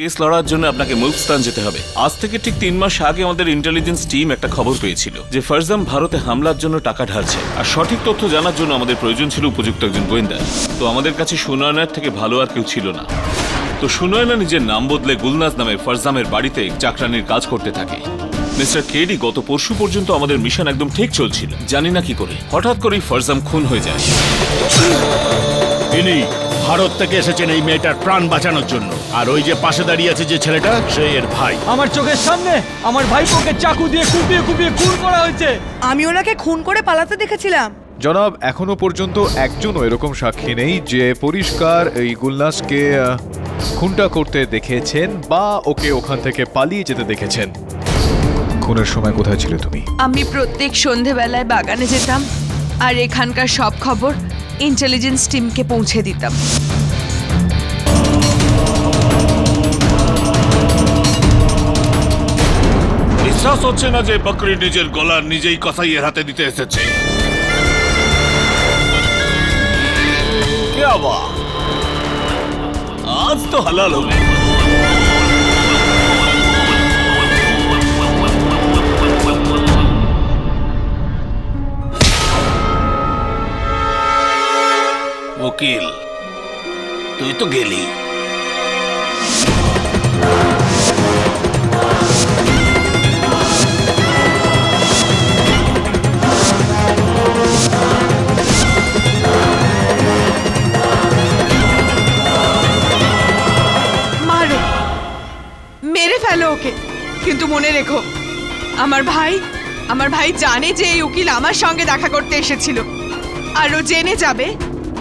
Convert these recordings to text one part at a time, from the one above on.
Case লড়ার জন্য আপনাকে মুলস্তান যেতে হবে। আজ থেকে ঠিক 3 মাস আগে আমাদের ইন্টেলিজেন্স টিম একটা খবর পেয়েছিল যে ফারজাম ভারতে হামলার জন্য টাকা ঢালছে, আর সঠিক তথ্য জানার জন্য আমাদের প্রয়োজন ছিল উপযুক্ত একজন গোয়েন্দা। তো আমাদের কাছে সুনয়নার থেকে ভালো আর কেউ ছিল না। তো সুনয়না নিজের নাম বদলে গুলনাজ নামে ফারজামের বাড়িতে চাকরানির কাজ করতে থাকে। মিস্টার কেডি, গত পরশু পর্যন্ত আমাদের মিশন একদম ঠিক চলছিল। জানি না কি করে হঠাৎ করেই ফারজাম খুন হয়ে যায়। ইনি ভারত থেকে এসেছেন এই মেয়েটার প্রাণ বাঁচানোর জন্য, আর ওই যে পাশে দাঁড়িয়ে আছে যে ছেলেটা, সে এর ভাই। আমার চোখের সামনে আমার ভাইপোকে চাকু দিয়ে কুপিয়ে কুপিয়ে খুন করা হয়েছে। আমি ওনাকে খুন করে পালাতে দেখেছিলাম। জনাব, এখনো পর্যন্ত একজনও এরকম সাক্ষী নেই যে পরিষ্কার এই গুলনাজকে খুনটা করতে দেখেছেন বা ওকে ওখান থেকে পালিয়ে যেতে দেখেছেন। খুনের সময় কোথায় ছিলে তুমি? আমি প্রত্যেক সন্ধেবেলায় বাগানে যেতাম আর এখানকার সব খবর ইন্টেলিজেন্স টিমকে পৌঁছে দিতাম। বিশ্বাস হচ্ছে না যে বকরি নিজের গলা নিজেই কসাইয়ের হাতে দিতে এসেছে। क्या बात, आज तो हलाल हो गए। वकील, তুই তো গেলি। মারো, মেরে ফেলো ওকে, কিন্তু মনে রেখো আমার ভাই জানে যে এই উকিল আমার সঙ্গে দেখা করতে এসেছিল, আর ও জেনে যাবে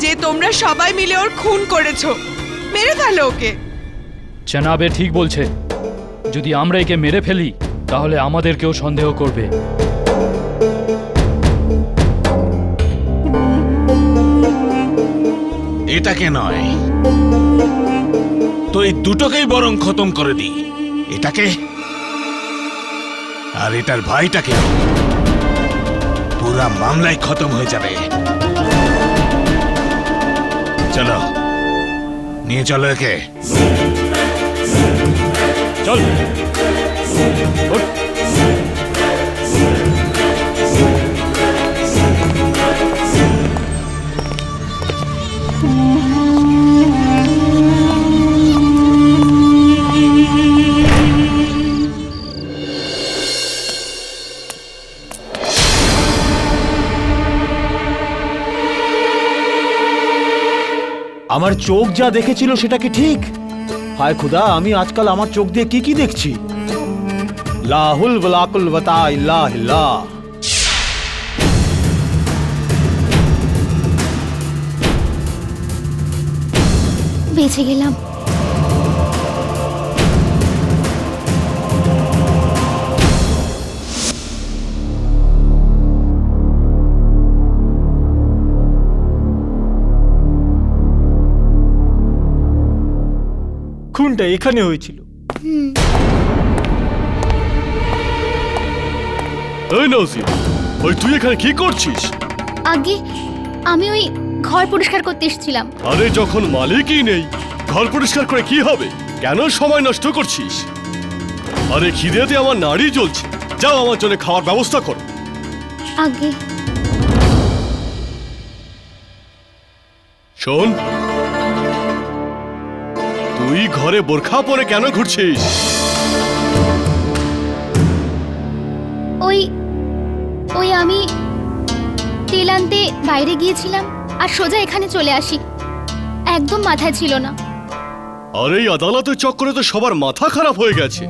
যে তোমরা সবাই মিলে ওর খুন করেছো। মেরে ফেলো ওকে। জানাবে ঠিক বলছে, যদি আমরা একে মেরে ফেলি তাহলে আমাদেরকেও সন্দেহ করবে। এটাকে নয়, তো এই দুটোকেই বরং খতম করে দিই, এটাকে আর এটার ভাইটাকে। পুরা মামলাই খতম হয়ে যাবে। চলো, নিয়ে চলো একে। চল। আমার চোখ যা দেখেছিল সেটা কি ঠিক? হায় খুদা, আমি আজকাল আমার চোখ দিয়ে কি দেখছি। লাহুল ওয়ালাকুল ওয়াতা ইল্লা ইল্লাহ। বেঁচে গেলাম। খুনটা এখানে হয়েছিল। এই নজির, ওই তুই এখানে কি করছিস? আগে আমি ওই ঘর পরিষ্কার করতে এসেছিলাম। আরে যখন মালিকই নেই, ঘর পরিষ্কার করে কি হবে? কেন সময় নষ্ট করছিস? আরে খিদেতে আমার নাড়ি জ্বলছে, যাও আমার জন্য খাওয়ার ব্যবস্থা করো। আগে শোন, তুই ঘরে বোরখা পরে কেন ঘুরছিস? ওই আমি তেল আনতে বাইরে গিয়েছিলাম আর সোজা এখানে চলে আসি, একদম মাথায় ছিল না। আরে এই আদালতের চক্করে তো সবার মাথা খারাপ হয়ে গেছে।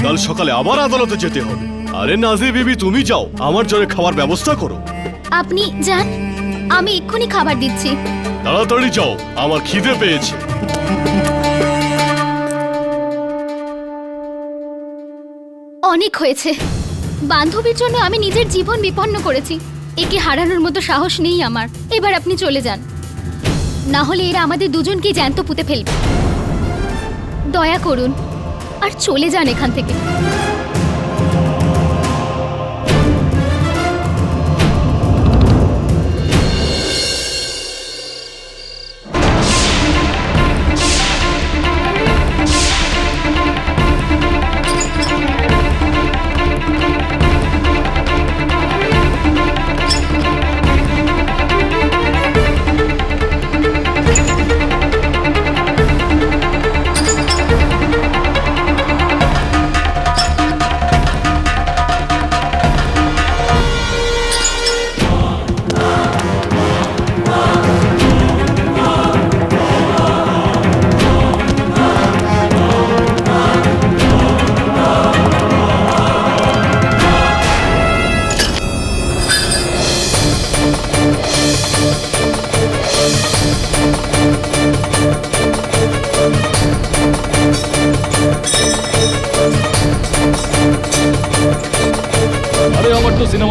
কাল সকালে আবার আদালতে যেতে হবে। আরে নাজি বিবি, তুমি যাও, আমার জন্য খাবার ব্যবস্থা করো। আপনি যান, আমি এক্ষুনি খাবার দিচ্ছি। তাড়াতাড়ি যাও, আমার খিদে পেয়েছে। অনেক হয়েছে, বান্ধবীর জন্য আমি নিজের জীবন বিপন্ন করেছি। একে হারানোর মতো সাহস নেই আমার। এবার আপনি চলে যান, না হলে এরা আমাদের দুজনকে জ্যান্ত পুঁতে ফেলবে। দয়া করুন আর চলে যান এখান থেকে।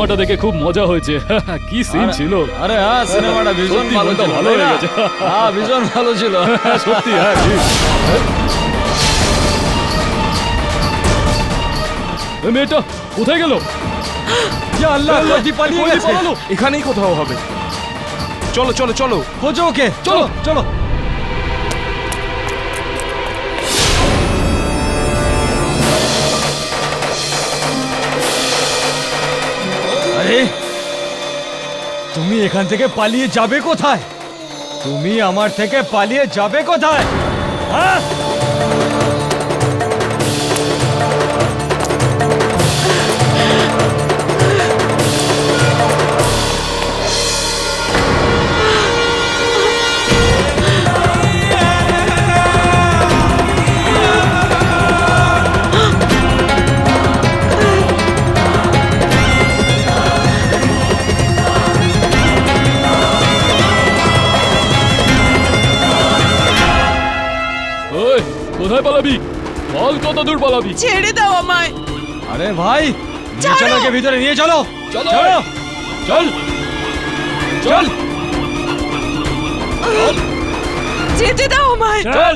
সিনেমাটা দেখে খুব মজা হয়েছে। কি সিন ছিল! আরে হ্যাঁ, সিনেমাটা ভীষণ সত্যি ভালো মনটা ছিল, ভালো তাই হয়ে না? গেছে। হ্যাঁ, ভীষণ ভালো ছিল। সত্যি, হ্যাঁ ঠিক। এ মেয়েটা কোথায় গেল? ইয়া আল্লাহ, কোয়েদি পালিয়ে কোয়েদি গেছে। পালালো। এখানেই কোথাও হবে। চলো চলো চলো। খোঁজো ওকে, চলো চলো। আরে তুমি এখান থেকে পালিয়ে যাবে কোথায়? তুমি আমার থেকে পালিয়ে যাবে কোথায়? হ্যাঁ? ওই, কোথায় পালাবি? বল কত দূর পালাবি? ছেড়ে দাও আমায়। আরে ভাই, নিয়ে ছাড়ো। চলো ওকে ভিতরে, নিয়ে চলো। চলো। চলো চল চল যেতে দাও আমায়। চল।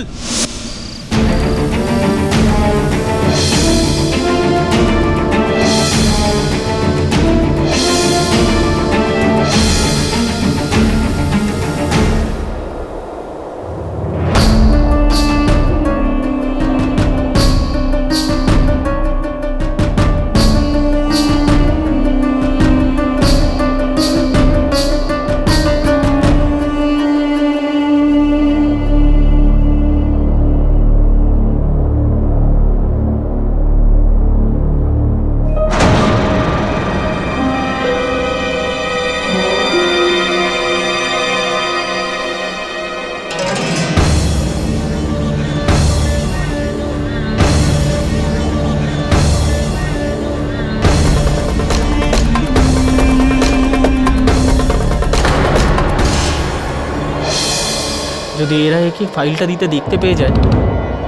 যদি এরা একে ফাইলটা দিতে দেখতে পেয়ে যায়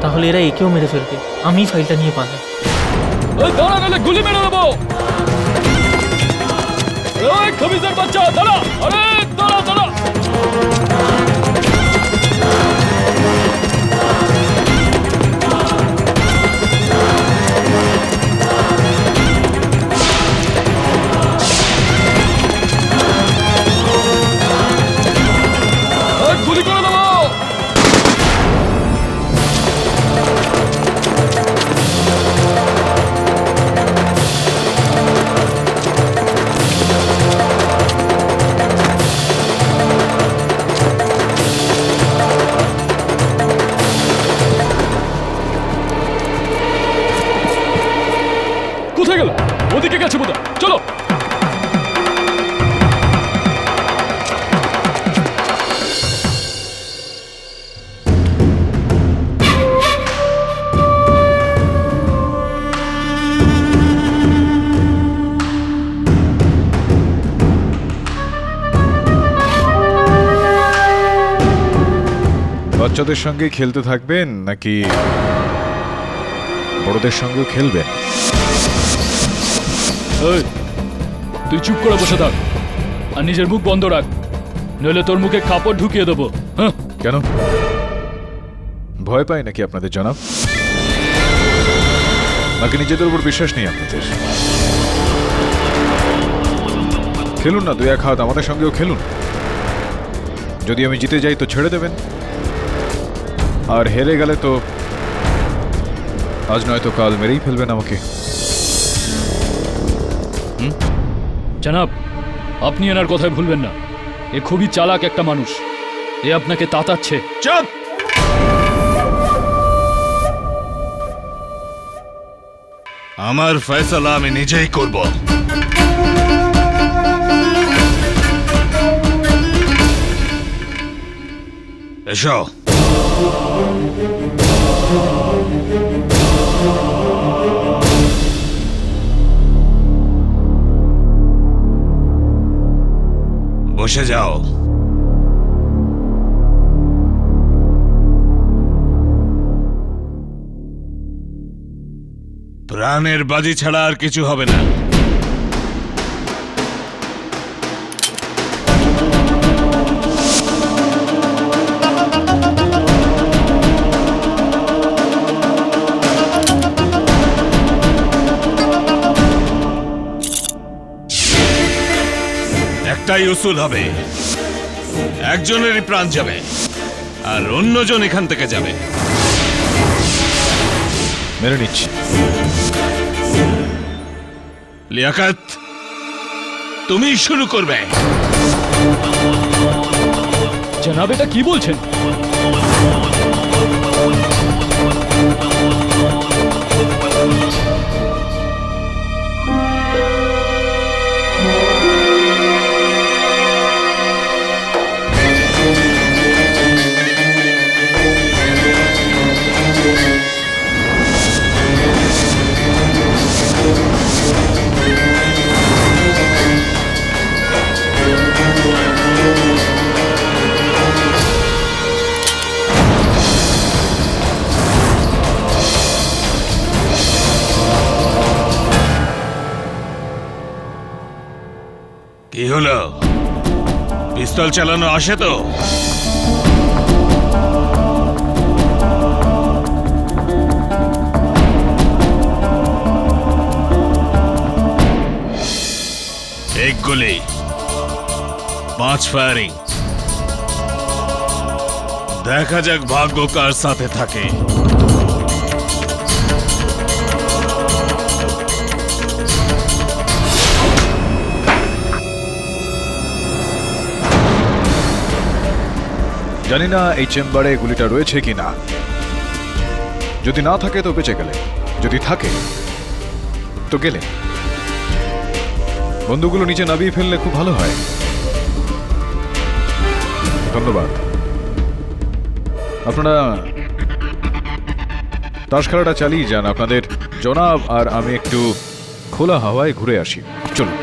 তাহলে এরা একেও মেরে ফেলবে। আমি ফাইলটা নিয়ে পালাই। ওই দাঁড়া, নাহলে গুলি মেরে দেবো। ওই খবিজের বাচ্চা, দাঁড়া! আরে দাঁড়া দাঁড়া! ওই, গুলি করে দেবো। কোথায় গেল? ওদিকে গেছে বোধহয়। চলো। বাচ্চাদের সঙ্গে খেলতে থাকবেন নাকি বড়দের সঙ্গেও খেলবেন? এই, তুই চুপ করে বসে থাক আর নিজের মুখ বন্ধ রাখ, নইলে তোর মুখে কাপড় ঢুকিয়ে দেবো। হ্যাঁ, কেন ভয় পায় নাকি আপনাদের জনাব? নাকি নিজেদের উপর বিশ্বাস নেই আপনাদের? খেলুন না, দুই এক হাত আমাদের সঙ্গেও খেলুন। যদি আমি জিতে যাই তো ছেড়ে দেবেন, আর হেরে গেলে তো আজ নয়তো কাল মেরেই ফেলবেন আমাকে। জনাব, আপনি এনার কথায় ভুলবেন না। এ খুবই চালাক একটা মানুষ। এ আপনাকে তাতাচ্ছে। চুপ! আমার ফয়সালা আমি নিজেই করব। এসো। বসে যাও। প্রাণের বাজি ছাড়া আর কিছু হবে না। একটাই উসুল হবে, একজনেরই প্রাণ যাবে আর অন্যজন এখান থেকে যাবে। মেনে নিচ্ছি। লিয়াকত, তুমি শুরু করবে। জনাব, এটা কি বলছেন? কি হলো? পিস্তল চালানো আসে তো? एक गोली, 5 ফায়ারিং। দেখা যাক ভাগ্য কার সাথে থাকে। জানি না এই চেম্বারে গুলিটা রয়েছে কিনা। যদি না থাকে তো বেঁচে গেলে, যদি থাকে তো গেলে। বন্ধুগুলো নিচে নামিয়ে ফেললে খুব ভালো হয়। ধন্যবাদ। আপনারা তাস খেলাটা চালিয়ে যান। আপনাদের জনাব আর আমি একটু খোলা হাওয়ায় ঘুরে আসি। চলুন।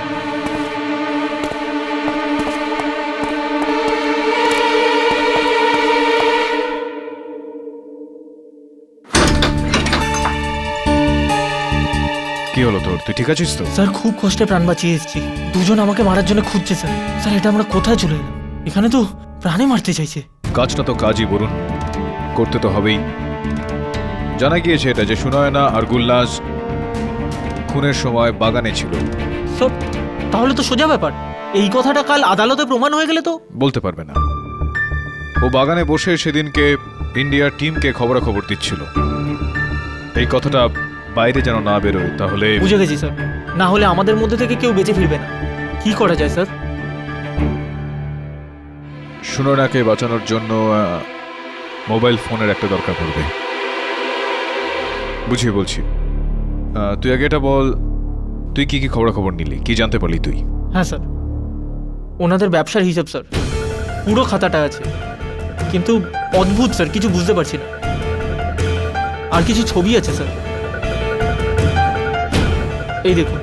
কি হলো তোর? তুই ঠিক আছিস তো? স্যার খুব কষ্টে প্রাণ বাঁচিয়ে এসেছি। দুজন আমাকে মারার জন্য খুঁজছে স্যার। স্যার এটা আমরা কোথায় চলে এলাম? এখানে তো প্রাণে মারতে চাইছে। কাজটা তো কাজই বলুন, করতে তো হবেই। জানা গিয়েছে এটা যে সুনয়না আর গুলনাজ খুনের সময় বাগানে ছিল। স্যার তাহলে তো সোজা ব্যাপার। এই কথাটা কাল আদালতে প্রমাণ হয়ে গেলে তো? বলতে পারবে না। ও বাগানে বসে সেদিনকে ইন্ডিয়ার টিমকে খবরাখবর দিচ্ছিল। এই কথাটা বাইরে যেন না বেরোয়। তাহলে বুঝে গেছি স্যার। না হলে আমাদের মধ্যে থেকে কেউ বেঁচে ফিরবে না। কি করা যায় স্যার? সুনয়নাকে বাঁচানোর জন্য মোবাইল ফোনের একটা দরকার পড়বে। বুঝিয়ে বলছি। তুই আগে এটা বল, তুই কি কি খবরাখবর নিলি? কি জানতে পারলি তুই? হ্যাঁ স্যার, ওনাদের ব্যবসার হিসাব স্যার, পুরো খাতাটা আছে। কিন্তু অদ্ভুত স্যার, কিছু বুঝতে পারছি না। আর কিছু ছবি আছে স্যার, এই দেখুন।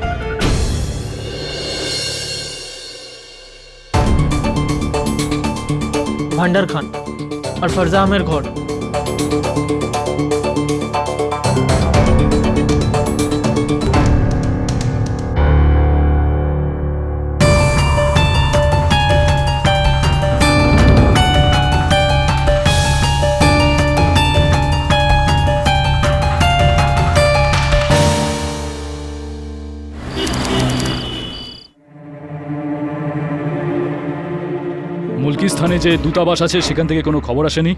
ভান্ডার খান আর ফরজা আহমের ঘর। মুলকিস্তানে যে দূতাবাস আছে সেখান থেকে কোনো খবর আসেনি?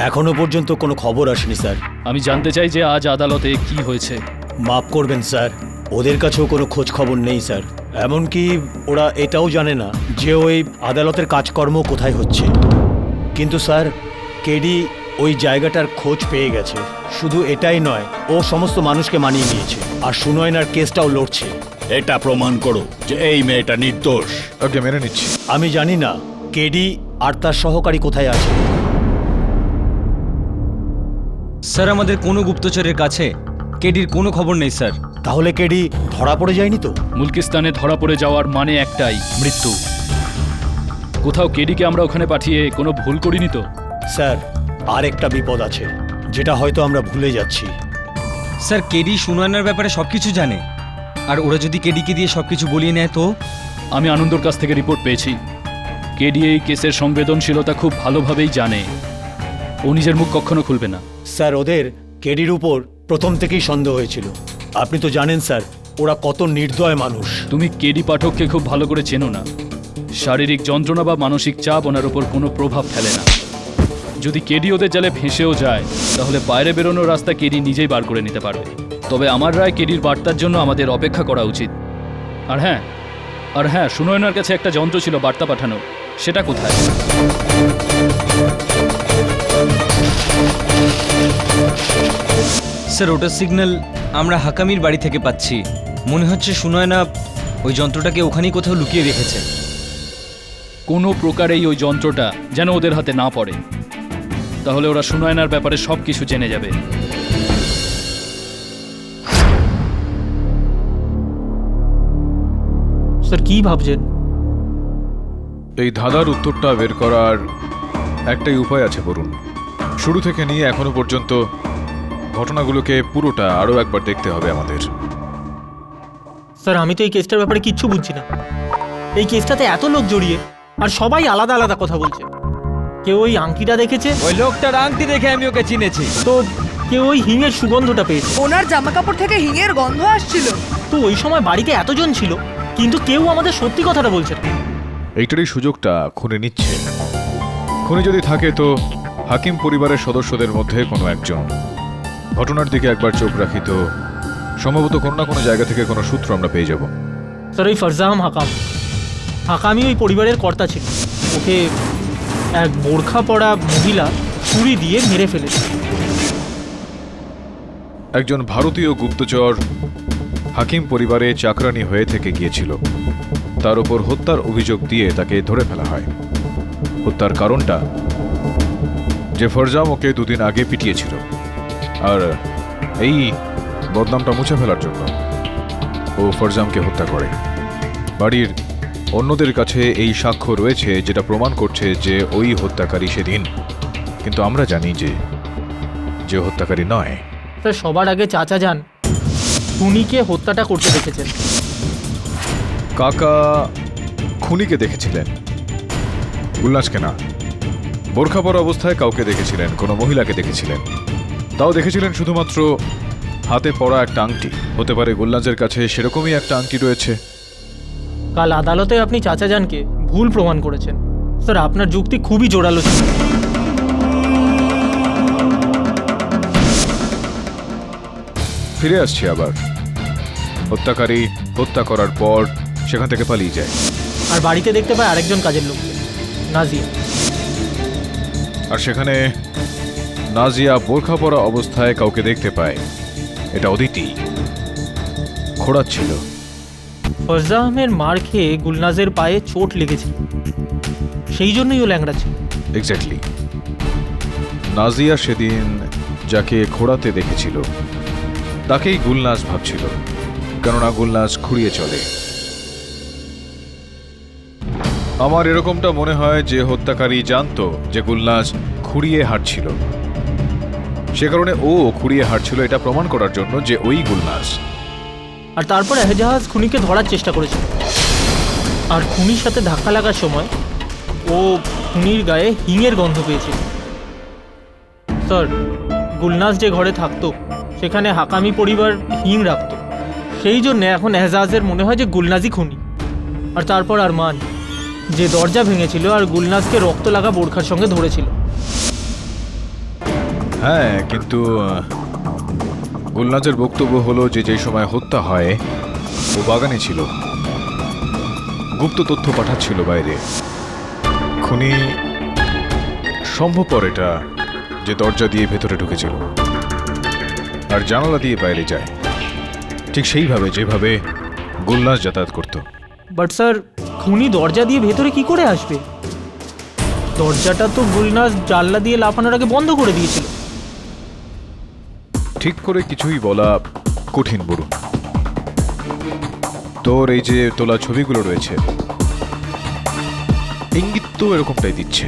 এখনো পর্যন্ত কোনো খবর আসেনি স্যার। আমি জানতে চাই যে আজ আদালতে কি হয়েছে। মাফ করবেন স্যার, ওদের কাছেও কোনো খোঁজ খবর নেই স্যার। এমনকি ওরা এটাও জানে না যে ওই আদালতের কাজকর্ম কোথায় হচ্ছে। কিন্তু স্যার, কেডি ওই জায়গাটার খোঁজ পেয়ে গেছে। শুধু এটাই নয়, ও সমস্ত মানুষকে মানিয়ে নিয়েছে আর সুনয়নার কেসটাও লড়ছে। এটা প্রমাণ করো যে এই মেয়েটা নির্দোষ। ওকে, মেনে নিচ্ছি। আমি জানি না কেডি আর তার সহকারী কোথায় আছে। স্যার আমাদের কোনো গুপ্তচরের কাছে কেডির কোনো খবর নেই স্যার। তাহলে কেডি ধরা পড়ে যায়নি তো? মুলকিস্তানে ধরা পড়ে যাওয়ার মানে একটাই, মৃত্যু। কোথাও কেডিকে আমরা ওখানে পাঠিয়ে কোনো ভুল করিনি তো? স্যার, আর একটা বিপদ আছে যেটা হয়তো আমরা ভুলে যাচ্ছি। স্যার কেডি সুনয়নার ব্যাপারে সবকিছু জানে, আর ওরা যদি কেডিকে দিয়ে সবকিছু বলিয়ে নেয় তো? আমি আনন্দর কাছ থেকে রিপোর্ট পেয়েছি। কেডি এই কেসের সংবেদনশীলতা খুব ভালোভাবেই জানে। ও নিজের মুখ কখনো খুলবে না। স্যার, ওদের কেডির উপর প্রথম থেকেই সন্দেহ হয়েছিল। আপনি তো জানেন স্যার, ওরা কত নির্দয় মানুষ। তুমি কেডি পাঠককে খুব ভালো করে চেনো না। শারীরিক যন্ত্রণা বা মানসিক চাপ ওনার উপর কোনো প্রভাব ফেলে না। যদি কেডি ওদের জালে ফেঁসেও যায় তাহলে বাইরে বেরোনোর রাস্তা কেডি নিজেই বার করে নিতে পারবে। তবে আমার রায় কেডির বার্তার জন্য আমাদের অপেক্ষা করা উচিত। আর হ্যাঁ সুনয়নার কাছে একটা যন্ত্র ছিল বার্তা পাঠানো, সেটা কোথায়? স্যার ওটার সিগন্যাল আমরা হাকামির বাড়ি থেকে পাচ্ছি। মনে হচ্ছে সুনয়না ওই যন্ত্রটাকে ওখানেই কোথাও লুকিয়ে রেখেছে। কোনো প্রকারেই ওই যন্ত্রটা যেন ওদের হাতে না পড়ে, তাহলে ওরা সুনয়নার ব্যাপারে সব কিছু জেনে যাবে। স্যার কি ভাবছেন? এই ধাঁধার উত্তরটা বের করার একটাই উপায় আছে বরুণ। শুরু থেকে নিয়ে এখনো পর্যন্ত ঘটনাগুলোকে পুরোটা আরও একবার দেখতে হবে আমাদের। স্যার আমি তো এই কেসটার ব্যাপারে কিচ্ছু বুঝছি না। এই কেসটাতে এত লোক জড়িয়ে আর সবাই আলাদা আলাদা কথা বলছে। কেউ ওই আংটিটা দেখেছে, ওই লোকটার আংটি দেখে আমি ওকে চিনেছি। তো কেউ ওই হিঙের সুগন্ধটা পেয়েছে। ওনার জামা কাপড় থেকে হিঙের গন্ধ আসছিল। তো ওই সময় বাড়িতে এতজন ছিল, কিন্তু কেউ আমাদের সত্যি কথাটা বলছে না। এইটারই সুযোগটা খুনি নিচ্ছে। খুনি যদি থাকে তো হাকিম পরিবারের সদস্যদের মধ্যে কোনো একজন। ঘটনার দিকে একবার চোখ রাখি তো সম্ভবত কোনো না কোনো জায়গা থেকে কোনো সূত্র আমরা পেয়ে যাব। স্যার ওই ফারজাম হাকামি ওই পরিবারের কর্তা ছিল। ওকে এক বোরখা পরা মহিলা ছুরি দিয়ে মেরে ফেলেছে। একজন ভারতীয় গুপ্তচর হাকিম পরিবারে চাকরানি হয়ে থেকে গিয়েছিল। তার উপর হত্যার অভিযোগ দিয়ে তাকে ধরে ফেলা হয়। হত্যার কারণটা যে ফরজাম ওকে দুদিন আগে পিটিয়েছিল, আর এই বদনামটা মুছে ফেলার জন্য ও ফরজামকে হত্যা করে। বাড়ির অন্যদের কাছে এই সাক্ষ্য রয়েছে যেটা প্রমাণ করছে যে ওই হত্যাকারী সেদিন, কিন্তু আমরা জানি যে হত্যাকারী নয়। স্যার সবার আগে চাচা যান খুনিকে হত্যাটা করতে দেখেছেন। কাকা খুনিকে দেখেছিলেন, গুলনাজকে না। বোরখা পরা অবস্থায় কাউকে দেখেছিলেন, কোনো মহিলাকে দেখেছিলেন। তাও দেখেছিলেন শুধুমাত্র হাতে পরা একটা আংটি। হতে পারে গুলনাজের কাছে সেরকমই একটা আংটি রয়েছে। কাল আদালতে আপনি চাচা যানকে ভুল প্রমাণ করেছেন। স্যার আপনার যুক্তি খুবই জোরালো ছিল। ফিরে আসছি আবার। হত্যাকারী হত্যা করার পর সেখান থেকে পালিয়ে যায়, আর বাড়িতে দেখতে পায় আরেকজন কাজের লোককে, নাজিয়া। আর সেখানে নাজিয়া বোরখা পরা অবস্থায় কাউকে দেখতে পায়। এটা অদিতি খোঁড়াচ্ছিল। ফরজামের মার খেয়ে গুলনাজের পায়ে চোট লেগেছিল, সেই জন্যই ও ল্যাংড়া ছিল। এক্স্যাক্টলি। নাজিয়া সেদিন যাকে খোঁড়াতে দেখেছিল তাকেই গুলনাজ ভাবছিল, কেননা গুলনাজ খুঁড়িয়ে চলে। আমার এরকমটা মনে হয় যে হত্যাকারী জানতো যে গুলনাজ খুঁড়িয়ে হাঁটছিল, সে কারণে ও খুঁড়িয়ে হাঁটছিল এটা প্রমাণ করার জন্য যে ওই গুলনাজ। আর তারপর এহজাজ খুনিকে ধরার চেষ্টা করেছিল, আর খুনির সাথে ধাক্কা লাগার সময় ও খুনির গায়ে হিঙের গন্ধ পেয়েছিল। স্যার গুলনাজ যে ঘরে থাকতো সেখানে হাকামি পরিবার হিং রাখতো, সেই জন্য এখন এহজাজের মনে হয় যে গুলনাজই খুনি। আর তারপর আরমান যে দরজা ভেঙেছিল আর গুলনাজকে রক্ত লাগা বোরখার সঙ্গে ধরেছিল। হ্যাঁ, কিন্তু গুলনাজের বক্তব্য হলো যে যে সময় হত্যা হয় ও বাগানে ছিল, গুপ্ত তথ্য পাঠাচ্ছিল বাইরে। খুনি সম্ভবপর এটা যে দরজা দিয়ে ভেতরে ঢুকেছিল আর জানালা দিয়ে বাইরে যায়, ঠিক সেইভাবে যেভাবে গুলনাজ যাতায়াত করত। বাট স্যার খুনি দরজা দিয়ে ভেতরে কি করে আসবে? দরজাটা তো গুলনাজ জানলা দিয়ে লাফানোর আগে বন্ধ করে দিয়েছিল। ঠিক করে কিছুই বলা কঠিন বরুণ। তোর এই যে তোলা ছবিগুলো রয়েছে ইঙ্গিত তো এরকমটাই দিচ্ছে।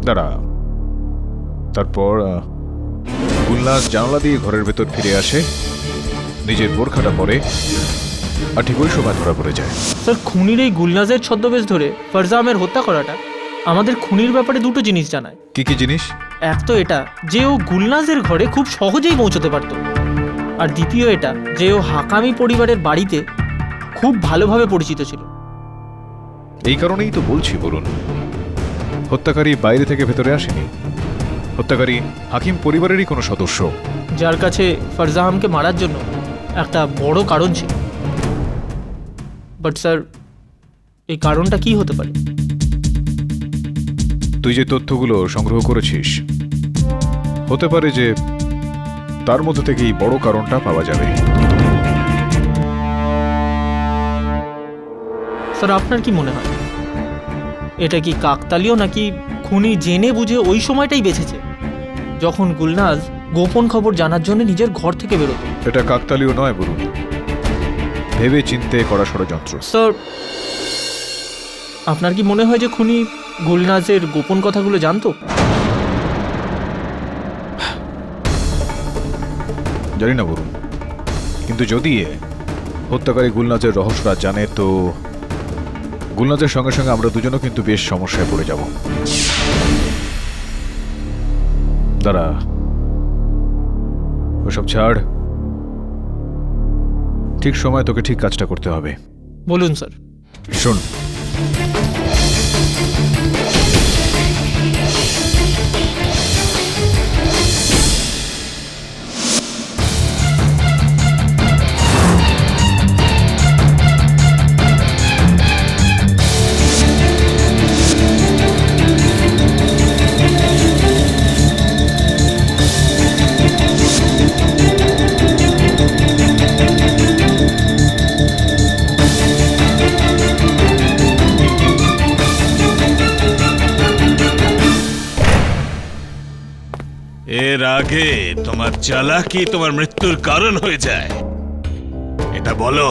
দাঁড়া, তারপর গুলনাজ জানালা দিয়ে ঘরের ভেতর ফিরে আসে, নিজের বোরখাটা পরে, আর ঠিক ওই সময় ধরা পড়ে যায়। স্যার খুনির এই গুলনাজের ছদ্মবেশ ধরে ফরজামের হত্যা করাটা আমাদের খুনির ব্যাপারে দুটো জিনিস জানায়। কি কি জিনিস? এক তো এটা যে ও গুলনাজের ঘরে খুব সহজেই পৌঁছতে পারত, আর দ্বিতীয় এটা যে ও হাকামি পরিবারের বাড়িতে খুব ভালোভাবে পরিচিত ছিল। এই কারণেই তো বলছি বলুন, হত্যাকারী বাইরে থেকে ভেতরে আসেনি। হত্যাকারী হাকিম পরিবারেরই কোনো সদস্য, যার কাছে ফারজাহামকে মারার জন্য একটা বড় কারণ ছিল। বাট স্যার, এই কারণটা কি হতে পারে? তুই যে তথ্যগুলো সংগ্রহ করেছিস, হতে পারে যে তার মধ্যে থেকেই বড় কারণটা পাওয়া যাবে। স্যার, আপনার কি মনে হয় এটা কি কাকতালীয়, নাকি খুনি জেনে বুঝে ওই সময়টাই বেঁচেছে যখন গুলনাজ গোপন খবর জানার জন্য নিজের ঘর থেকে বেরোতো? এটা কাকতালীয় নয় বলুন, ভেবে চিন্তে করা ষড়যন্ত্র। স্যার, আপনার কি মনে হয় যে খুনি গুলনাজের গোপন কথাগুলো জানতো? জানি না বলুন, কিন্তু যদি হত্যাকারী গুলনাজের রহস্যটা জানে, তো গুলনাজের সঙ্গে সঙ্গে আমরা দুজনও কিন্তু বেশ সমস্যায় পড়ে যাব। দাঁড়া, ওসব ছাড়, ঠিক সময় তোকে ঠিক কাজটা করতে হবে। বলুন স্যার। শোন, এর আগে তোমার চালাকি তোমার মৃত্যুর কারণ হয়ে যায়, এটা বলো।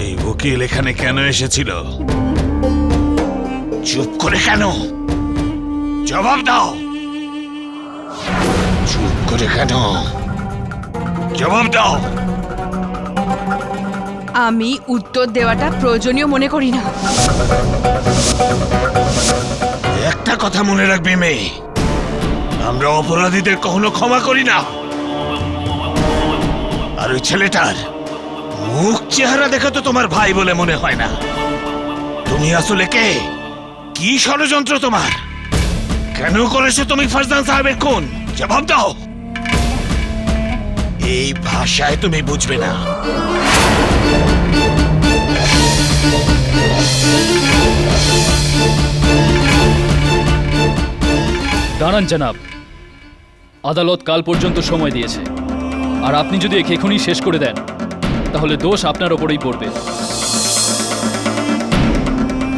এই উকিল এখানে কেন এসেছিল? চুপ করে কেন? জবাব দাও। চুপ করে কেন? জবাব দাও। আমি উত্তর দেওয়াটা প্রয়োজনীয় মনে করি না। একটা কথা মনে রাখবি মেয়ে, আমরা অপরাধীদের কখনো ক্ষমা করি না। আর ওই ছেলেটার মুখ চেহারা দেখে তো তোমার ভাই বলে মনে হয় না। তুমি আসলে কে? কি ষড়যন্ত্র তোমার? কেন করেছো তুমি ফারজান সাহেবের খুন? জবাব দাও। এই ভাষায় তুমি বুঝবে না। দাঁড়ান জনাব, আদালত কাল পর্যন্ত সময় দিয়েছে, আর আপনি যদি একে এখনই শেষ করে দেন তাহলে দোষ আপনার ওপরেই পড়বে।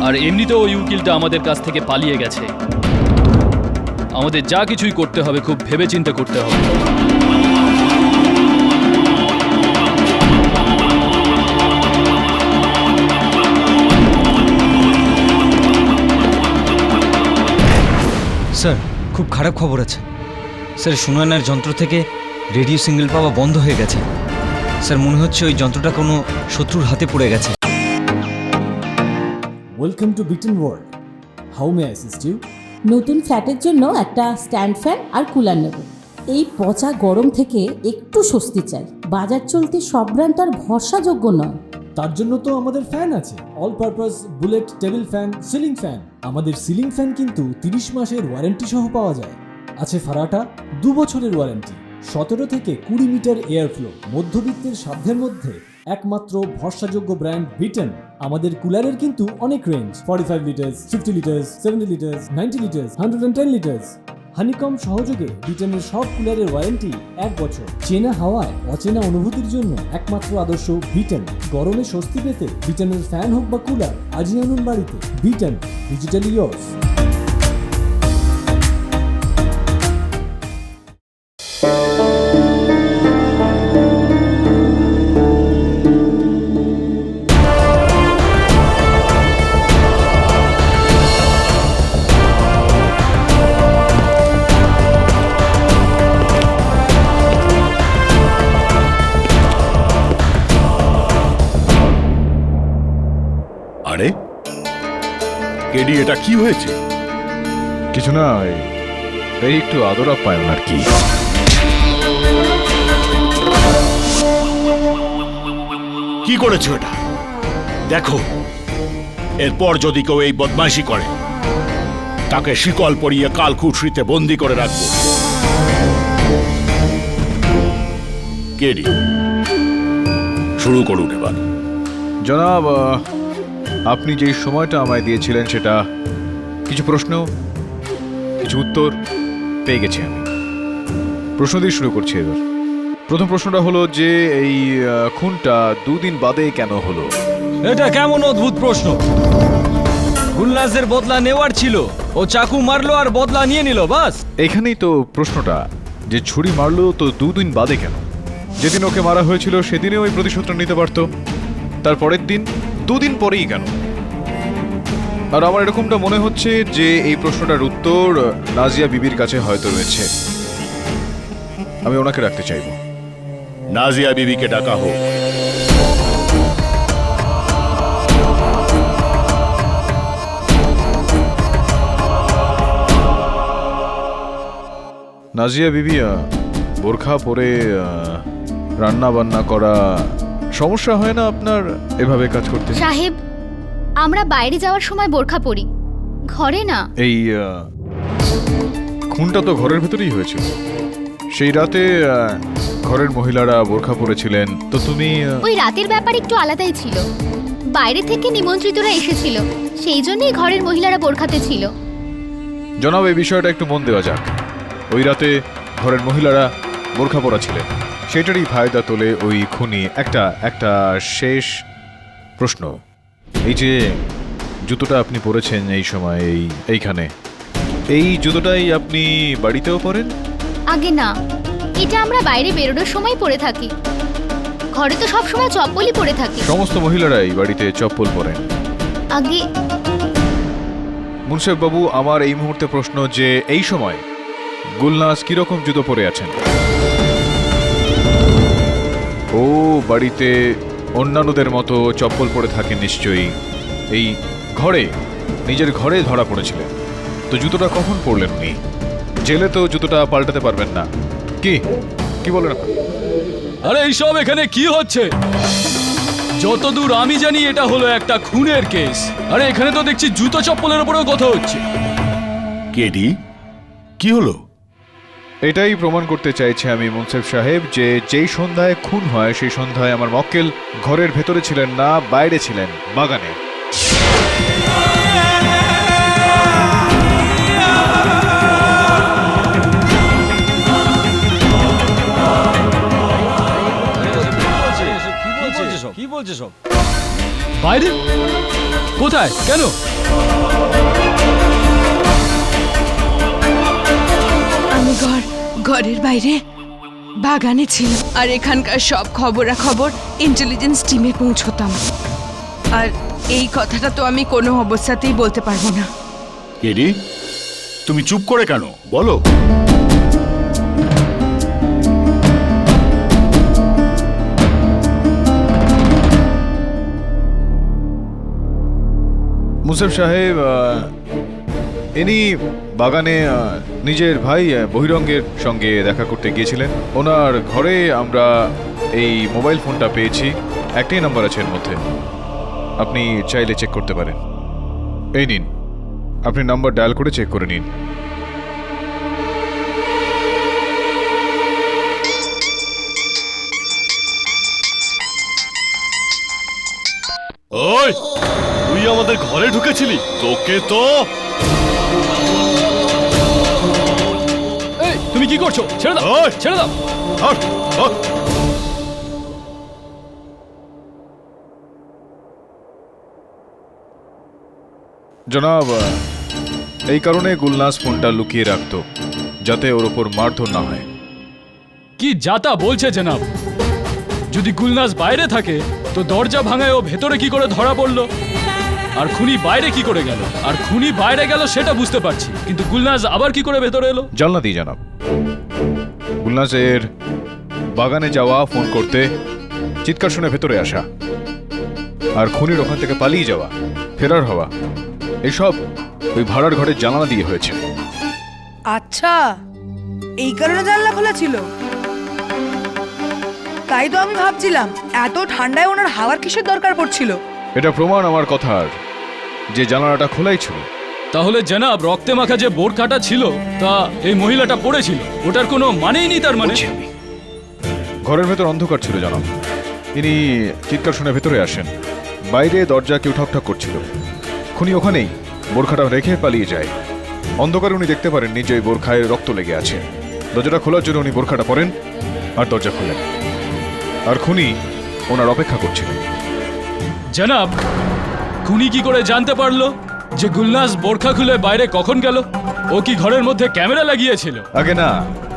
আর এমনিতেও ওই উকিলটা আমাদের কাছ থেকে পালিয়ে গেছে। আমাদের যা কিছুই করতে হবে খুব ভেবেচিন্তে করতে হবে। স্যার, খুব খারাপ খবর আছে। স্যার, সুনয়নার যন্ত্র থেকে রেডিও সিগন্যাল পাওয়া বন্ধ হয়ে গেছে। স্যার, মনে হচ্ছে ওই যন্ত্রটা কোনো শত্রুর হাতে পড়ে গেছে। ওয়েলকাম টু বিটেন world. How may I assist you? নতুন ফ্ল্যাটের জন্য একটা স্ট্যান্ড ফ্যান আর কুলার নেব। এই পচা গরম থেকে একটু স্বস্তি চাই। বাজার চলতে সব ব্র্যান্ড আর ভরসাযোগ্য নয়। তার জন্য তো আমাদের ফ্যান আছে, all purpose bullet table fan, ceiling fan. আমাদের সিলিং ফ্যান কিন্তু 30 মাসের ওয়ারেন্টি সহ পাওয়া যায়। আছে ফারাটা 2 বছরের ওয়ারেন্টি, 17 থেকে 20 মিটার এয়ার ফ্লো। মধ্যবিত্তের সাধ্যের মধ্যে একমাত্র ভরসাযোগ্য ব্র্যান্ড বিটেন। আমাদের কুলারের কিন্তু অনেক range, 45 litres, 50 litres, 70 litres, 90 litres, 110 litres. Honeycomb সহযোগে বিটেনের সব কুলারের ওয়ারেন্টি 1 বছর। চেনা হাওয়ায় অচেনা অনুভূতির জন্য একমাত্র আদর্শ বিটেন। গরমে স্বস্তি পেতে বিটেনের ফ্যান হোক বা কুলার, আজই আনুন বাড়িতে। Beaten, digitally years. আরে কেডি, এটা কি হয়েছে? কিছু না, এই একটু আদর আপ্যায়ন আর কি। কি করেছো এটা? দেখো, এরপর যদি কেউ এই বদমাইশি করে তাকে শিকল পরিয়ে কালকুঠরিতে বন্দি করে রাখবো। কেডি, শুরু করুন এবার। জনাব, আপনি যেই সময়টা আমায় দিয়েছিলেন সেটা কিছু প্রশ্ন, কিছু উত্তর পেয়ে গেছি আমি। প্রশ্ন দিয়ে শুরু করছি এবার। প্রথম প্রশ্নটা হলো যে এই খুনটা 2 দিন বাদে কেন হলো? এটা কেমন অদ্ভুত প্রশ্ন! গুলনাজের বদলা নেওয়ার ছিল, ও চাকু মারলো আর বদলা নিয়ে নিল, বাস। এখানেই তো প্রশ্নটা, যে ছুরি মারলো তো 2 দিন বাদে কেন? যেদিন ওকে মারা হয়েছিল সেদিনে ওই প্রতিশোধটা নিতে পারতো, তারপরের দিন 2 দিন পরেই কেন? আর আমার এরকমটা মনে হচ্ছে যে এই প্রশ্নটার উত্তর নাজিয়া বিবির কাছে হয়তো রয়েছে। আমি ওনাকে রাখতে চাইবো। নাজিয়া বিবিকে ডাকা হোক। নাজিয়া বিবি, বোরখা পরে রান্না বান্না করা সমস্যা হয় না আপনার এভাবে কাজ করতে? সাহেব, আমরা বাইরে যাওয়ার সময় বোরখা পরি, ঘরে না। এই খুনটা তো ঘরের ভেতরেই হয়েছিল। সেই রাতে ঘরের মহিলারা বোরখা পরেছিলেন, তো তুমি ওই রাতের ব্যাপার একটু আলাদাই ছিল। বাইরে থেকে নিমন্ত্রিতরা এসেছিল, সেই জন্যই ঘরের মহিলারা বোরখাতে ছিল। জনাব, এই বিষয়টা একটু মন দেওয়া যাক। ওই রাতে ঘরের মহিলারা বোরখা পরা ছিলেন, সেটারই ফায়দা তোলে ওই খুনি। একটা শেষ প্রশ্ন, এই যে জুতোটা আপনি পরেছেন এই সময় এইখানে, এই জুতোটাই আপনি বাড়িতেও পরেন? আগে না, এটা আমরা বাইরে বেরোনোর সময় পরে থাকি, ঘরে তো সব সময় চপ্পলই পরে থাকি। সমস্ত মহিলারাই বাড়িতে চপ্পল পরেন? আগে মুনসেফ বাবু, আমার এই মুহূর্তে প্রশ্ন যে এই সময় গুলনাজ কিরকম জুতো পরে আছেন? ও বাড়িতে অন্যান্যদের মতো চপ্পল পরে থাকেন নিশ্চয়ই। এই ঘরে, নিজের ঘরে ধরা পড়েছিলেন, তো জুতোটা কখন পরলেন উনি? জেলে তো জুতোটা পাল্টাতে পারবেন না, কি বলেন? আরে এইসব এখানে কি হচ্ছে? যতদূর আমি জানি এটা হলো একটা খুনের কেস। আরে এখানে তো দেখছি জুতো চপ্পলের উপরেও কথা হচ্ছে। কেডি, কি হলো? এটাই প্রমাণ করতে চাইছে আমি মুনসেফ সাহেব, যে যেই সন্ধ্যায় খুন হয় সেই সন্ধ্যায় আমার মক্কেল ঘরের ভেতরে ছিলেন না, বাইরে ছিলেন, বাগানে। কি বলছে সব? বাইরে? কোথায়? কেন? আমি ঘরের বাইরে বাগানে ছিলাম, আর এখানকার সব খবরাখবর ইন্টেলিজেন্স টিমে পৌঁছতাম। আর এই কথাটা তো আমি কোনো অবস্থাতেই বলতে পারবো না। কেডি, তুমি চুপ করে কেন? বলো। মুনসেফ সাহেব, ইনি বাগানে নিজের ভাই বহিরঙ্গের সঙ্গে দেখা করতে গিয়েছিলেন। ওনার ঘরে আমরা এই মোবাইল ফোনটা পেয়েছি, একটাই নাম্বার আছে এর মধ্যে, আপনি চাইলে চেক করতে পারেন। এই নিন, আপনি নাম্বার ডায়াল করে চেক করে নিন। ওই, তুই আমাদের ঘরে ঢুকেছিলি? তোকে তো... এই তুমি কি করছো? ছেড়ে দাও, ছেড়ে দাও। জনাব, এই কারণে গুলনাজ ফোনটা লুকিয়ে রাখতো, যাতে ওর ওপর মারধর না হয়। কি যাতা বলছে জনাব? যদি গুলনাজ বাইরে থাকে তো দরজা ভাঙায় ও ভেতরে কি করে ধরা পড়লো? আর খুনি বাইরে কি করে গেল? আর খুনি বাইরে গেল সেটা বুঝতে পারছি, কিন্তু গুলনাজ আবার কি করে ভেতরে এলো? জানলা দিয়ে জানাব। গুলনাজের বাগানে যাওয়া, ফোন করতে, চিৎকার শুনে ভেতরে আসা, আর খুনির ওখান থেকে পালিয়ে যাওয়া, ফেরার হওয়া, এসব ওই ভাড়ার ঘরের জানালা দিয়ে হয়েছে। আচ্ছা, এই কারণে জানলা খোলা ছিল? তাই তো আমি ভাবছিলাম এত ঠান্ডায় ওনার হাওয়ার কিসের দরকার পড়ছিল। এটা প্রমাণ আমার কথার যে জানালাটা খোলাই ছিল। তাহলে জনাব রক্তে মাখা যে বোরখাটা ছিল তা এই মহিলাটা পড়েছিল, ওটার কোনো মানেই নেই তার মানে? ঘরের ভেতর অন্ধকার ছিল জনাব। ইনি চিৎকার শুনে ভেতরে আসেন। বাইরে দরজা কেউ ঠকঠক করছিল। খুনি ওখানেই বোরখাটা রেখে পালিয়ে যায়। অন্ধকারে উনি দেখতে পারেননি যে ওই বোরখায় রক্ত লেগে আছে। দরজাটা খোলার জন্য উনি বোরখাটা পরেন আর দরজা খোলেন, আর খুনি ওনার অপেক্ষা করছিলেন। জনাব, খুনি কি করে জানতে পারলো যে গুলনাজ বোরখা খুলে বাইরে কখন গেল? ও কি ঘরের মধ্যে ক্যামেরা লাগিয়েছিল? আগে না,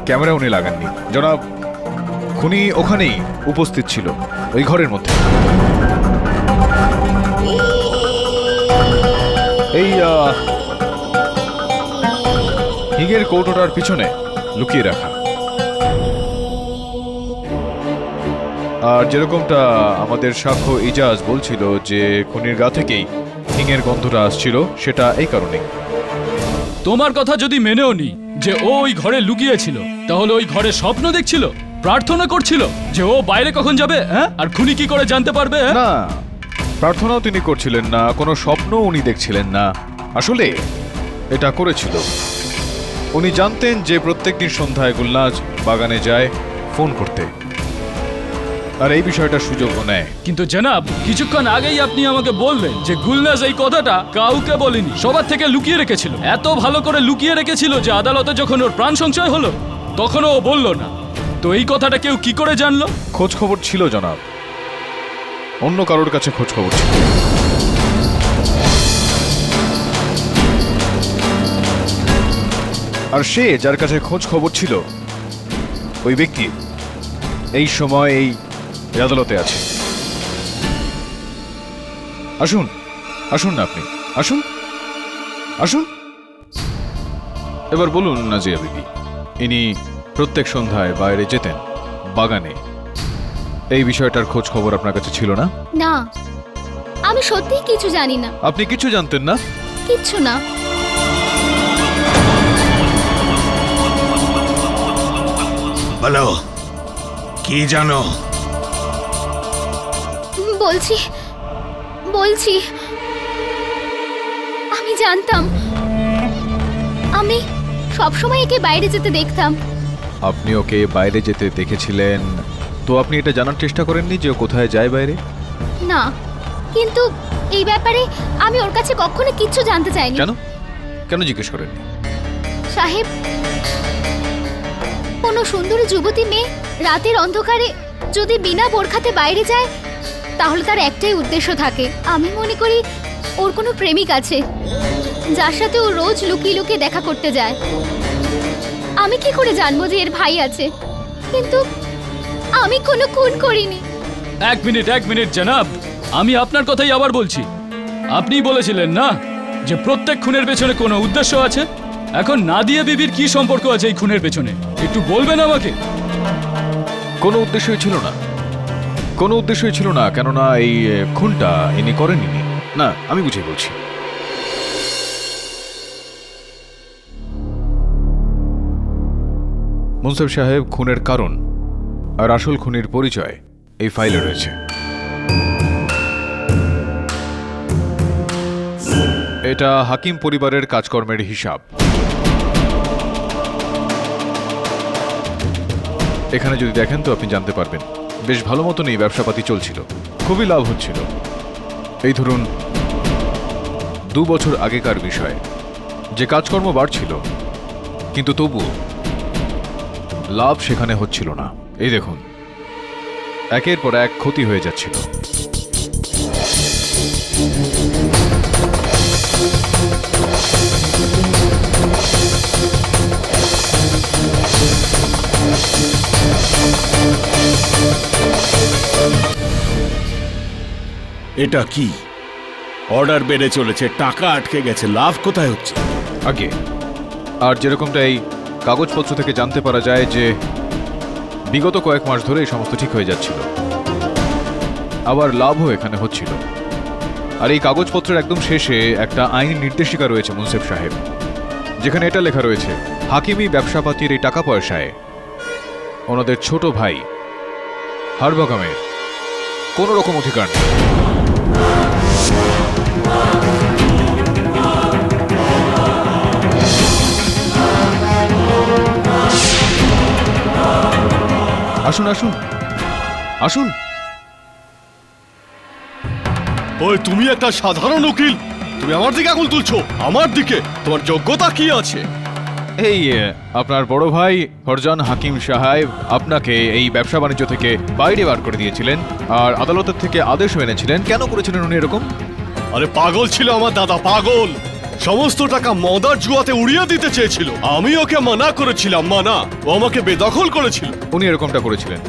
ক্যামেরা উনি লাগাননি জনাব। খুনি ওখানেই উপস্থিত ছিল, ওই ঘরের মধ্যে। এই হিঙের কৌটোটার পিছনে লুকিয়ে রাখা। আর যেরকমটা আমাদের সাক্ষ্য ইজাজ বলছিল যে খুনির গা থেকেই হিঙের গন্ধটা আসছিল, সেটা এই কারণে। তোমার কথা যদি মেনেও নি যে ও ওই ঘরে লুকিয়েছিল, তাহলে ওই ঘরে স্বপ্ন দেখছিল, প্রার্থনা করছিল যে ও বাইরে কখন যাবে, হ্যাঁ? আর খুনি কি করে জানতে পারবে? না, প্রার্থনাও তিনি করছিলেন না, কোনো স্বপ্ন উনি দেখছিলেন না। আসলে এটা করেছিল, উনি জানতেন যে প্রত্যেকদিন সন্ধ্যায় গুলনাজ বাগানে যায় ফোন করতে, আর এই বিষয়টা সুযোগও নেয়। কিন্তু জনাব, কিছুক্ষণ আগেই আপনি আমাকে বললেন যে গুলনাজ এই কথাটা কাউকে বলেনি, সবার থেকে লুকিয়ে রেখেছিল। এত ভালো করে লুকিয়ে রেখেছিল যে আদালতে যখন ওর প্রাণ সংশয় হলো তখনও ও বলল না। তো এই কথাটা কেউ কি করে জানলো? খোঁজ খবর ছিল জনাব, অন্য কারোর কাছে খোঁজ খবর ছিল। আর সে যার কাছে খোঁজ খবর ছিল, ওই ব্যক্তি এই সময় এই আদালতে আছে। আসুন, আসুন না আপনি, আসুন আসুন। এবার বলুন নাজিয়া বিবি, ইনি প্রত্যেক সন্ধ্যায় বাইরে যেতেন বাগানে, এই বিষয়টার খোঁজ খবর আপনার কাছে ছিল না? না, আমি সত্যিই কিছু জানি না। আপনি কিছু জানতেন না? কিচ্ছু না। বলো, কি জানো? বলছি বলছি আমি জানতাম, আমি সবসময় একে বাইরে যেতে দেখতাম। আপনি ওকে বাইরে যেতে দেখেছিলেন, তো আপনি এটা জানার চেষ্টা করেননি যে ও কোথায় যায় বাইরে? না, কিন্তু এই ব্যাপারে আমি ওর কাছে কখনো কিচ্ছু জানতে চাইনি। কেন কেন জিজ্ঞেস করেননি? সাহেব, কোনো সুন্দরী যুবতী মেয়ে রাতের অন্ধকারে যদি বিনা বোরখাতে বাইরে যায়, তাহলে তার একটাই উদ্দেশ্য থাকে। আমি মনে করি ওর কোনো প্রেমিক আছে যার সাথে ও রোজ লুকিয়ে লুকিয়ে দেখা করতে যায়। আমি কি করে জানবো যে এর ভাই আছে? কিন্তু আমি কোনো খুন করিনি। এক মিনিট জনাব, আমি আপনার কথাই আবার বলছি। আপনিই বলেছিলেন না যে প্রত্যেক খুনের পেছনে কোনো উদ্দেশ্য আছে? এখন নাদিয়া বিবির কি সম্পর্ক আছে এই খুনের পেছনে, একটু বলবেন আমাকে? কোনো উদ্দেশ্যই ছিল না, কোনো উদ্দেশ্যই ছিল না, কেননা এই খুনটা ইনি করেননি। না, আমি বুঝিয়ে বলছি। মুনসেফ সাহেব, খুনের কারণ আর আসল খুনির পরিচয় এই ফাইলে রয়েছে। এটা হাকিম পরিবারের কাজকর্মের হিসাব। এখানে যদি দেখেন তো আপনি জানতে পারবেন বেশ ভালো মতনই ব্যবসাপাতি চলছিল, খুবই লাভ হচ্ছিল। এই ধরুন 2 বছর আগেকার বিষয়, যে কাজকর্ম বাড়ছিল কিন্তু তবুও লাভ সেখানে হচ্ছিল না। এই দেখুন, একের পর এক ক্ষতি হয়ে যাচ্ছিল। এটা কি অর্ডার বেড়ে চলেছে, টাকা আটকে গেছে, লাভ কোথায় হচ্ছে? আগে আর যেরকমটা এই কাগজপত্র থেকে জানতে পারা যায় যে বিগত কয়েক মাস ধরে এই সমস্ত ঠিক হয়ে যাচ্ছিল, আবার লাভও এখানে হচ্ছিল। আর এই কাগজপত্রের একদম শেষে একটা আইনি নির্দেশিকা রয়েছে মুনসেফ সাহেব, যেখানে এটা লেখা রয়েছে হাকিমি ব্যবসাপাতির এই টাকা পয়সায় ওনাদের ছোট ভাই হারবাগামের কোনো রকম অধিকার নেই। আসুন আসুন আসুন। ওই তুমি একটা সাধারণ উকিল, তুমি আমার দিকে আঙুল তুলছো? আমার দিকে? তোমার যোগ্যতা কি আছে? এই আপনার বড় ভাই ফরজান হাকিম সাহেব আপনাকে এই ব্যবসা বাণিজ্য থেকে বাইরে বার করে দিয়েছিলেন আর আদালতের থেকে আদেশও এনেছিলেন। কেন করেছিলেন উনি এরকম? আরে পাগল ছিল আমার দাদা, পাগল। সমস্ত টাকা মদার জুয়াতে উড়িয়ে দিতে চেয়েছিল। আমি ওকে মানা করেছিলাম, মানা। ও আমাকে বেদখল করেছিল। উনি এরকমটা করেছিলেন।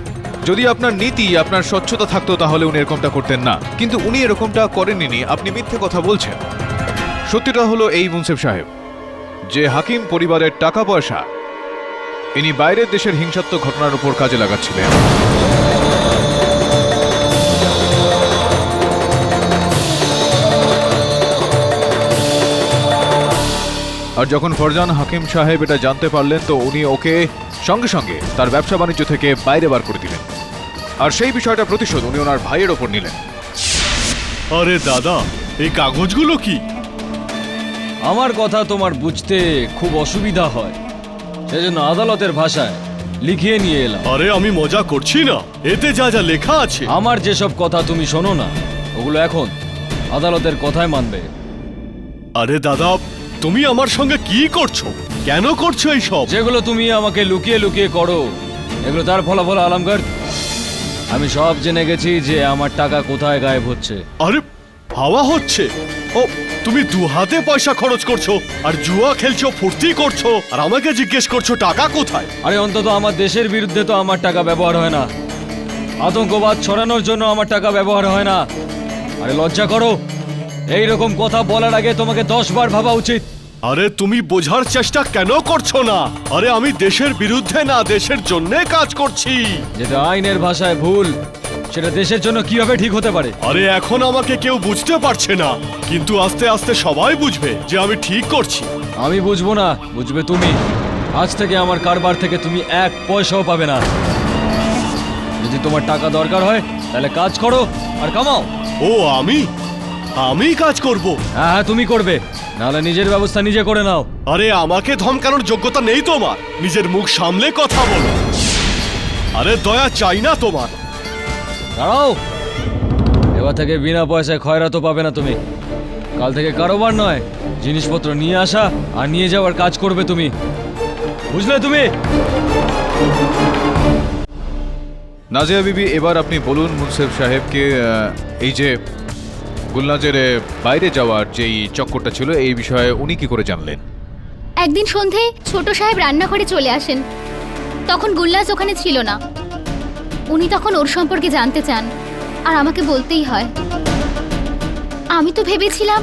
যদি আপনার নীতি, আপনার স্বচ্ছতা থাকতো তাহলে উনি এরকমটা করতেন না, কিন্তু উনি এরকমটা করেননি। আপনি মিথ্যে কথা বলছেন। সত্যিটা হলো এই মুন্সিফ সাহেব, যে হাকিম পরিবারের টাকা পয়সা ইনি বাইরের দেশের হিংসাত্মক ঘটনার উপর কাজে লাগাচ্ছিলেন। আর যখন ফরজান হাকিম সাহেব এটা জানতে পারলেন তো উনি ওকে সঙ্গে সঙ্গে তার ব্যবসা বাণিজ্য থেকে বাইরে বার করে দিলেন। আর সেই বিষয়টা প্রতিশোধ উনি ওনার ভাইয়ের ওপর নিলেন। আরে দাদা, এই কাগজগুলো কি? আমার কথা তোমার বুঝতে খুব অসুবিধা হয়, সেজন্য আদালতের ভাষায় লিখিয়ে নিয়ে এলাম। আরে আমি মজা করছি না, এতে যা যা লেখা আছে। আমার যেসব কথা তুমি শোনো না, ওগুলো এখন আদালতের কথাই মানবে। আরে দাদা, তুমি আমার সঙ্গে কি করছো? কেন করছো এই সব? যেগুলো তুমি আমাকে লুকিয়ে লুকিয়ে করো, এগুলো তার ফলাফল আলমগীর। আমি সব জেনে গেছি যে আমার টাকা কোথায় গায়েব হচ্ছে। আরে হাওয়া হচ্ছে? ও, তুমি দু হাতে পয়সা খরচ করছো আর জুয়া খেলছো, ফুর্তি করছো, আর আমাকে জিজ্ঞেস করছো টাকা কোথায়? আরে অন্তত আমার দেশের বিরুদ্ধে তো আমার টাকা ব্যবহার হয় না, আতঙ্কবাদ ছড়ানোর জন্য আমার টাকা ব্যবহার হয় না। আরে লজ্জা করো, এই রকম কথা বলার আগে তোমাকে 10 বার ভাবা উচিত। আরে তুমি বোঝার চেষ্টা কেন করছো না? আরে আমি দেশের বিরুদ্ধে না, দেশের জন্যে কাজ করছি। যেটা আইনের ভাষায় ভুল, সেটা দেশের জন্য কিভাবে ঠিক হতে পারে? আরে এখন আমাকে কেউ বুঝতে পারছে না, কিন্তু আস্তে আস্তে সবাই বুঝবে যে আমি ঠিক করছি। আমি বুঝবো না, বুঝবে তুমি। আজ থেকে আমার কারবার থেকে তুমি 1 পয়সাও পাবে না। যদি তোমার টাকা দরকার হয় তাহলে কাজ করো আর কামাও। ও, আমি কাজ করব? হ্যাঁ, তুমি করবে, নাহলে নিজের ব্যবস্থা নিজে করে নাও। আরে আমাকে ধমকানোর যোগ্যতা নেই তোমার, নিজের মুখ সামলে কথা বলো। আরে দয়া চাই না তোমার। দাঁড়াও, এবার থেকে বিনা পয়সায় খয়রাতও পাবে না তুমি। কাল থেকে কারোবার নয়, জিনিসপত্র নিয়ে আসা আর নিয়ে যাওয়ার কাজ করবে তুমি, বুঝলে তুমি? নাজিয়া বিবি, এবার আপনি বলুন মুন্সিফ সাহেবকে এই যে গুলনাজের বাইরে যাওয়ার যেই চক্করটা ছিল এই বিষয়ে উনি কি করে জানলেন? একদিন সন্ধে ছোট সাহেব রান্নাঘরে চলে আসেন, তখন গুল্লাজ ওখানে ছিল না। উনি তখন ওর সম্পর্কে জানতে চান, আর আমাকে বলতেই হয়। আমি তো ভেবেছিলাম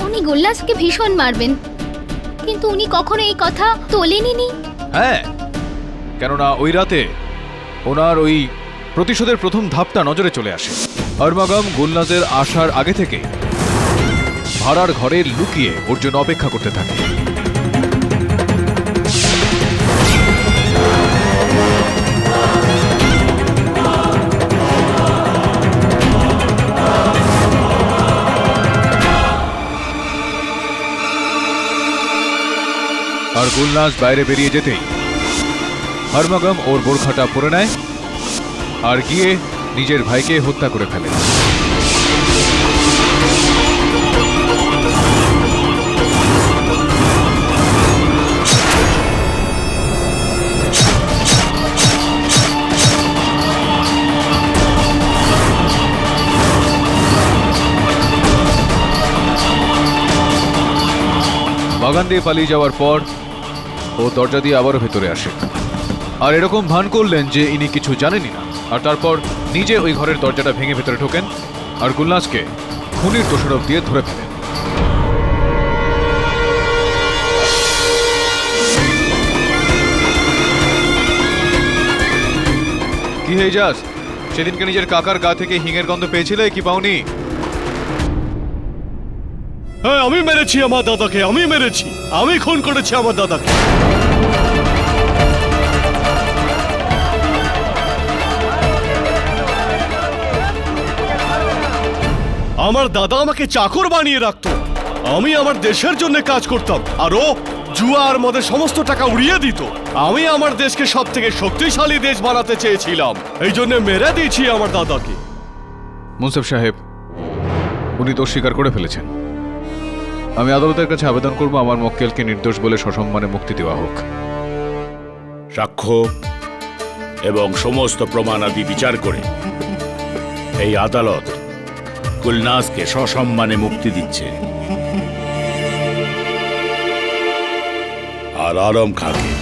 উনি গুল্লাজকে ভীষণ মারবেন, কিন্তু উনি কখনো এই কথা তোলেনি। হ্যাঁ, কেননা ওই রাতে ওনার ওই প্রতিশোধের প্রথম ধাপটা নজরে চলে আসে। আরমাগাম গুলনাজের আসার আগে থেকে ভাড়ার ঘরে লুকিয়ে ওর জন্য অপেক্ষা করতে থাকে। আর গুলনাজ বাইরে বেরিয়ে যেতেই আরমাগাম ওর বোরখাটা পরে নেয় আর গিয়ে নিজের ভাইকে হত্যা করে ফেলে। বাগান দিয়ে পালিয়ে যাওয়ার পর ও দরজা দিয়ে আবারও ভেতরে আসে আর এরকম ভান করলেন যে ইনি কিছু জানেনই না। আর তারপর নিজে ওই ঘরের দরজাটা ভেঙে ভেতরে ঢোকেন আর গুলনাজকে খুনির দোষারোপ দিয়ে ধরে ফেলেন। কি হয়ে যাস? সেদিনকে নিজের কাকার গা থেকে হিঙের গন্ধ পেয়েছিলে কি পাওনি? হ্যাঁ, আমি মেরেছি আমার দাদাকে, আমি মেরেছি, আমি খুন করেছি আমার দাদাকে। আমার দাদা আমাকে চাকর বানিয়ে রাখতো, আমি আমার দেশের জন্য কাজ করতাম, আর ও জুয়া আর মদের সমস্ত টাকা উড়িয়ে দিত। আমি আমার দেশকে সব থেকে শক্তিশালী দেশ বানাতে চেয়েছিলাম, এই জন্য মেরে দিয়েছি আমার দাদাকে। মুনসেফ সাহেব, উনি দোষ স্বীকার করে ফেলেছেন। আমি আদালতের কাছে আবেদন করব আমার মক্কেলকে নির্দোষ বলে সসম্মানে মুক্তি দেওয়া হোক। সাক্ষ্য এবং সমস্ত প্রমাণাদি বিচার করে এই আদালত গুলনাজকে সসম্মানে মুক্তি দিচ্ছে আর আলম খাঁকে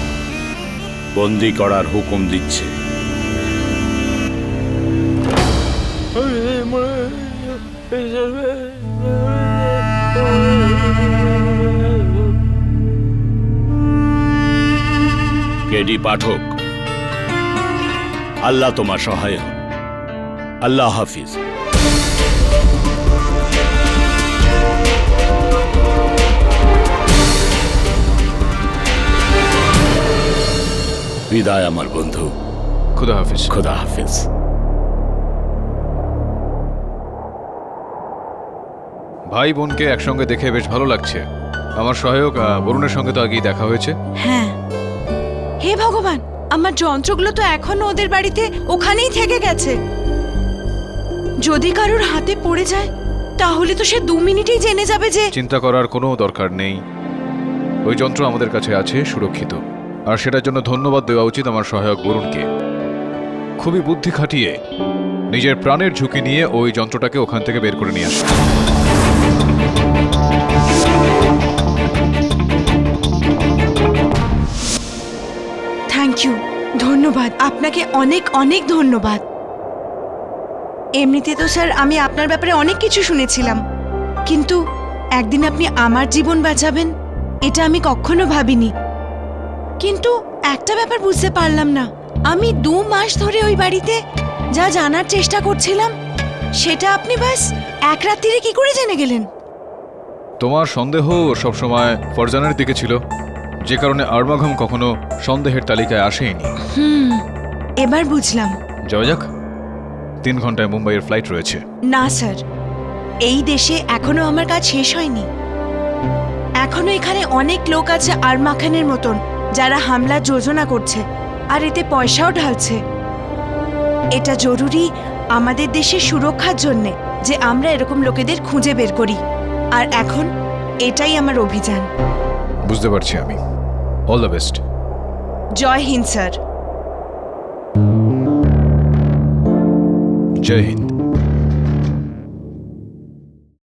বন্দি করার হুকুম দিচ্ছে। কেডি পাঠক, আল্লাহ তোমার সহায় হন। আল্লাহ হাফিজ। বিদায় আমার বন্ধু। খুদা হাফিজ। খুদা হাফিজ। ভাই বোনকে একসঙ্গে দেখে বেশ ভালো লাগছে। আমার সহায়ক বরুণের সঙ্গে তো আগেই দেখা হয়েছে। হ্যাঁ, হে ভগবান, আমার যন্ত্রগুলো তো এখনো ওদের বাড়িতে ওখানেই থেকে গেছে। যদি কারোর হাতে পড়ে যায় তাহলে তো সে 2 মিনিটেই জেনে যাবে যে। চিন্তা করার কোনো দরকার নেই, ওই যন্ত্র আমাদের কাছে আছে, সুরক্ষিত। আর সেটার জন্য ধন্যবাদ দেওয়া উচিত আমার সহায়ক বরুণকে। খুবই বুদ্ধি খাটিয়ে নিজের প্রাণের ঝুঁকি নিয়ে ওই যন্ত্রটাকে ওখান থেকে বের করে নিয়ে আসে। থ্যাংক ইউ, ধন্যবাদ আপনাকে, অনেক অনেক ধন্যবাদ। এমনিতে তো স্যার আমি আপনার ব্যাপারে অনেক কিছু শুনেছিলাম, কিন্তু একদিন আপনি আমার জীবন বাঁচাবেন এটা আমি কখনো ভাবিনি। কিন্তু একটা ব্যাপার বুঝতে পারলাম না, আমি 2 মাস ধরে ওই বাড়িতে যা জানার চেষ্টা করছিলাম সেটা আপনি ব্যাস এক রাত্রিরে কি করে জেনে গেলেন? তোমার সন্দেহ সবসময় ফরজানের দিকে ছিল, যে কারণে আরমাঘম কখনো সন্দেহের তালিকায় আসেনি। এবার বুঝলাম। যাওয়া যাক, 3 ঘন্টায় মুম্বাইয়ের ফ্লাইট রয়েছে। না স্যার, এই দেশে এখনো আমার কাজ শেষ হয়নি। এখনো এখানে অনেক লোক আছে আরমা খানের মতন, যারা হামলার যোজনা করছে আর এতে পয়সাও ঢালছে। এটা জরুরি আমাদের দেশের সুরক্ষার জন্যে যে আমরা এরকম লোকেদের খুঁজে বের করি, আর এখন এটাই আমার অভিযান। বুঝতে পারছি আমি। All the best. জয় হিন্দ স্যার। জয় হিন্দ।